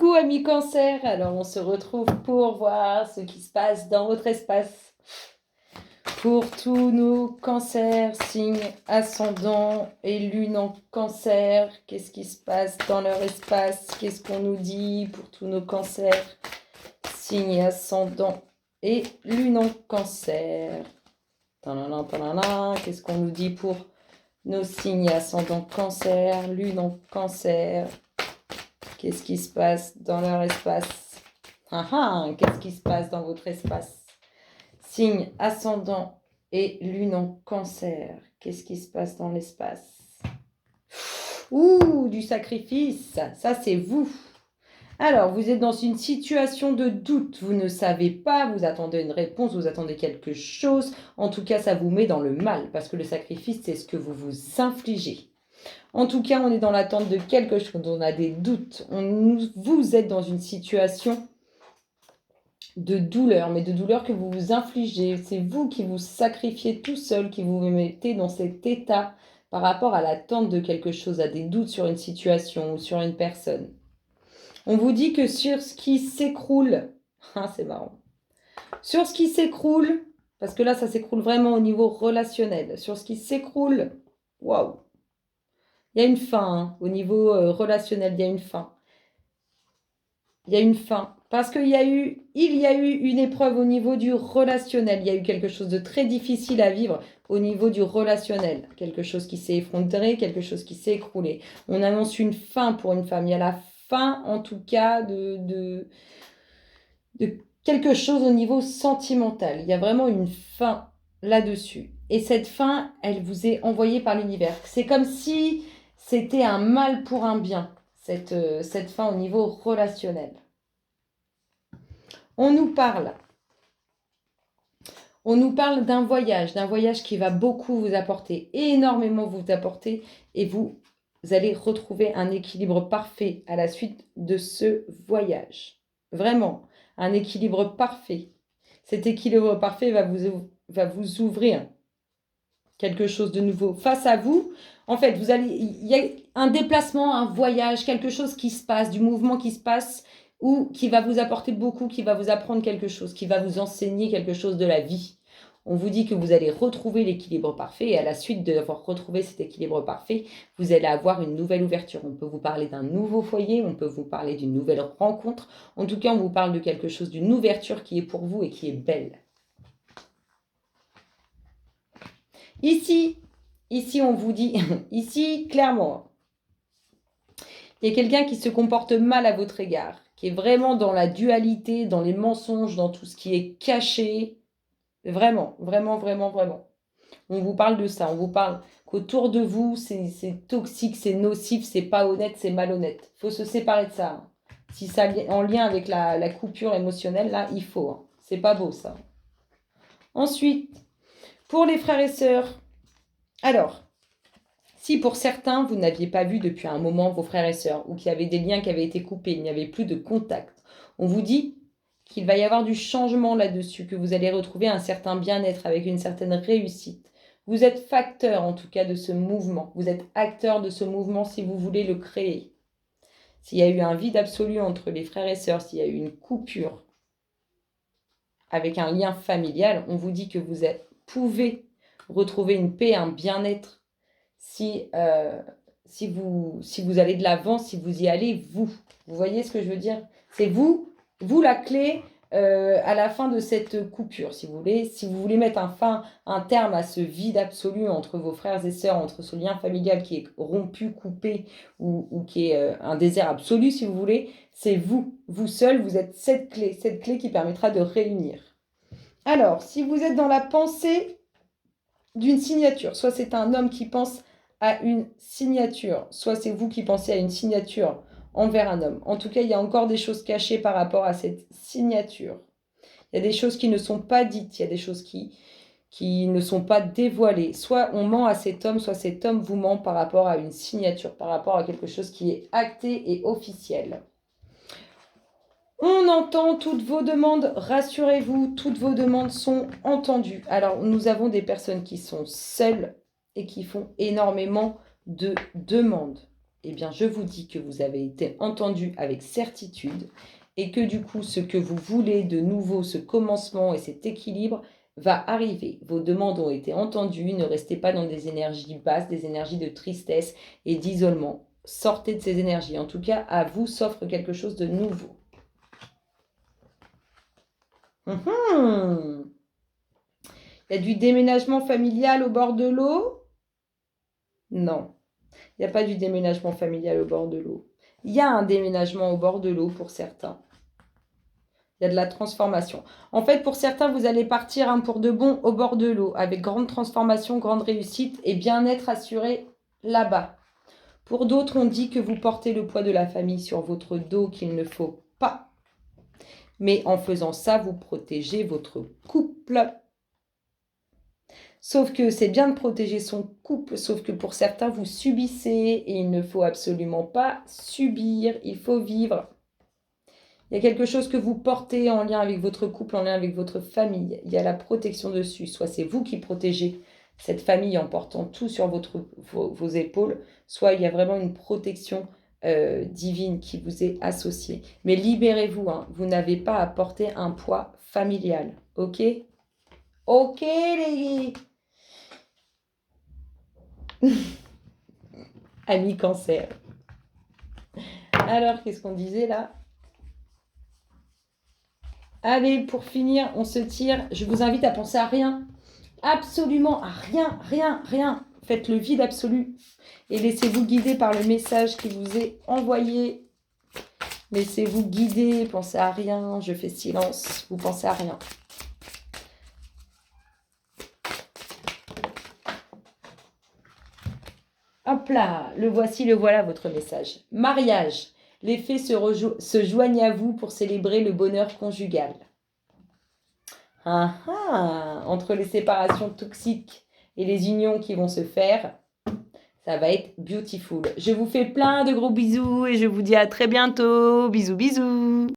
Coucou amis Cancer, alors on se retrouve pour voir ce qui se passe dans votre espace. Pour tous nos cancers, signes ascendants et lune en cancer, qu'est-ce qui se passe dans leur espace? Qu'est-ce qu'on nous dit pour tous nos cancers, signes ascendants et lune en cancer? Qu'est-ce qu'on nous dit pour nos signes ascendants cancer, lune en cancer? Qu'est-ce qui se passe dans leur espace? Qu'est-ce qui se passe dans votre espace? Signe ascendant et lune en cancer. Qu'est-ce qui se passe dans l'espace? Ouh, du sacrifice. Ça, c'est vous. Alors, vous êtes dans une situation de doute. Vous ne savez pas, vous attendez une réponse, vous attendez quelque chose. En tout cas, ça vous met dans le mal parce que le sacrifice, c'est ce que vous vous infligez. En tout cas, on est dans l'attente de quelque chose, on a des doutes. Vous êtes dans une situation de douleur, mais de douleur que vous vous infligez. C'est vous qui vous sacrifiez tout seul, qui vous mettez dans cet état par rapport à l'attente de quelque chose, à des doutes sur une situation ou sur une personne. On vous dit que sur ce qui s'écroule, c'est marrant, sur ce qui s'écroule, parce que là, ça s'écroule vraiment au niveau relationnel, sur ce qui s'écroule, waouh! Il y a une fin, au niveau relationnel, il y a une fin. Il y a une fin. Parce qu'il y a eu une épreuve au niveau du relationnel. Il y a eu quelque chose de très difficile à vivre au niveau du relationnel. Quelque chose qui s'est effondré, quelque chose qui s'est écroulé. On annonce une fin pour une femme. Il y a la fin, en tout cas, de quelque chose au niveau sentimental. Il y a vraiment une fin là-dessus. Et cette fin, elle vous est envoyée par l'univers. C'est comme si c'était un mal pour un bien, cette fin au niveau relationnel. On nous parle d'un voyage qui va beaucoup vous apporter, énormément vous apporter, et vous allez retrouver un équilibre parfait à la suite de ce voyage. Vraiment, un équilibre parfait. Cet équilibre parfait va vous ouvrir quelque chose de nouveau face à vous. En fait, il y a un déplacement, un voyage, quelque chose qui se passe, du mouvement qui se passe, ou qui va vous apporter beaucoup, qui va vous apprendre quelque chose, qui va vous enseigner quelque chose de la vie. On vous dit que vous allez retrouver l'équilibre parfait, et à la suite d'avoir retrouvé cet équilibre parfait, vous allez avoir une nouvelle ouverture. On peut vous parler d'un nouveau foyer, on peut vous parler d'une nouvelle rencontre. En tout cas, on vous parle de quelque chose, d'une ouverture qui est pour vous et qui est belle. Ici, on vous dit, ici, clairement, il y a quelqu'un qui se comporte mal à votre égard, qui est vraiment dans la dualité, dans les mensonges, dans tout ce qui est caché. Vraiment, vraiment, vraiment, vraiment. On vous parle de ça, on vous parle qu'autour de vous, c'est toxique, c'est nocif, c'est pas honnête, c'est malhonnête. Il faut se séparer de ça. Si ça est en lien avec la coupure émotionnelle, là, il faut. C'est pas beau, ça. Ensuite, pour les frères et sœurs, alors, si pour certains, vous n'aviez pas vu depuis un moment vos frères et sœurs, ou qu'il y avait des liens qui avaient été coupés, il n'y avait plus de contact, on vous dit qu'il va y avoir du changement là-dessus, que vous allez retrouver un certain bien-être avec une certaine réussite. Vous êtes facteur en tout cas de ce mouvement, vous êtes acteur de ce mouvement si vous voulez le créer. S'il y a eu un vide absolu entre les frères et sœurs, s'il y a eu une coupure avec un lien familial, on vous dit que vous pouvez retrouver une paix, un bien-être si vous allez de l'avant, si vous y allez, vous voyez ce que je veux dire? C'est vous la clé à la fin de cette coupure, si vous voulez mettre un terme à ce vide absolu entre vos frères et sœurs, entre ce lien familial qui est rompu, coupé, ou qui est un désert absolu, si vous voulez, c'est vous seul, vous êtes cette clé qui permettra de réunir. Alors, si vous êtes dans la pensée d'une signature, soit c'est un homme qui pense à une signature, soit c'est vous qui pensez à une signature envers un homme. En tout cas, il y a encore des choses cachées par rapport à cette signature. Il y a des choses qui ne sont pas dites, il y a des choses qui ne sont pas dévoilées. Soit on ment à cet homme, soit cet homme vous ment par rapport à une signature, par rapport à quelque chose qui est acté et officiel. On entend toutes vos demandes, rassurez-vous, toutes vos demandes sont entendues. Alors, nous avons des personnes qui sont seules et qui font énormément de demandes. eh bien, je vous dis que vous avez été entendu avec certitude et que du coup, ce que vous voulez de nouveau, ce commencement et cet équilibre va arriver. Vos demandes ont été entendues. Ne restez pas dans des énergies basses, des énergies de tristesse et d'isolement. Sortez de ces énergies. En tout cas, à vous s'offre quelque chose de nouveau. Il y a du déménagement familial au bord de l'eau? Non. Il n'y a pas du déménagement familial au bord de l'eau. Il y a un déménagement au bord de l'eau pour certains. Il y a de la transformation. En fait, pour certains, vous allez partir pour de bon au bord de l'eau, avec grande transformation, grande réussite et bien-être assuré là-bas. Pour d'autres, on dit que vous portez le poids de la famille sur votre dos, qu'il ne faut pas. Mais en faisant ça, vous protégez votre couple. Sauf que c'est bien de protéger son couple, sauf que pour certains, vous subissez et il ne faut absolument pas subir, il faut vivre. Il y a quelque chose que vous portez en lien avec votre couple, en lien avec votre famille. Il y a la protection dessus. Soit c'est vous qui protégez cette famille en portant tout sur vos épaules, soit il y a vraiment une protection divine qui vous est associée. Mais libérez-vous, hein. Vous n'avez pas à porter un poids familial. Ok? Ok, les amis cancer. Alors, qu'est-ce qu'on disait là? Allez, pour finir, on se tire. Je vous invite à penser à rien. Absolument à rien, rien, rien. Faites le vide absolu et laissez-vous guider par le message qui vous est envoyé. Laissez-vous guider, pensez à rien. Je fais silence, vous pensez à rien. Hop là, le voici, le voilà votre message. Mariage. Les fées se joignent à vous pour célébrer le bonheur conjugal. Entre les séparations toxiques et les unions qui vont se faire, ça va être beautiful. Je vous fais plein de gros bisous et je vous dis à très bientôt. Bisous, bisous.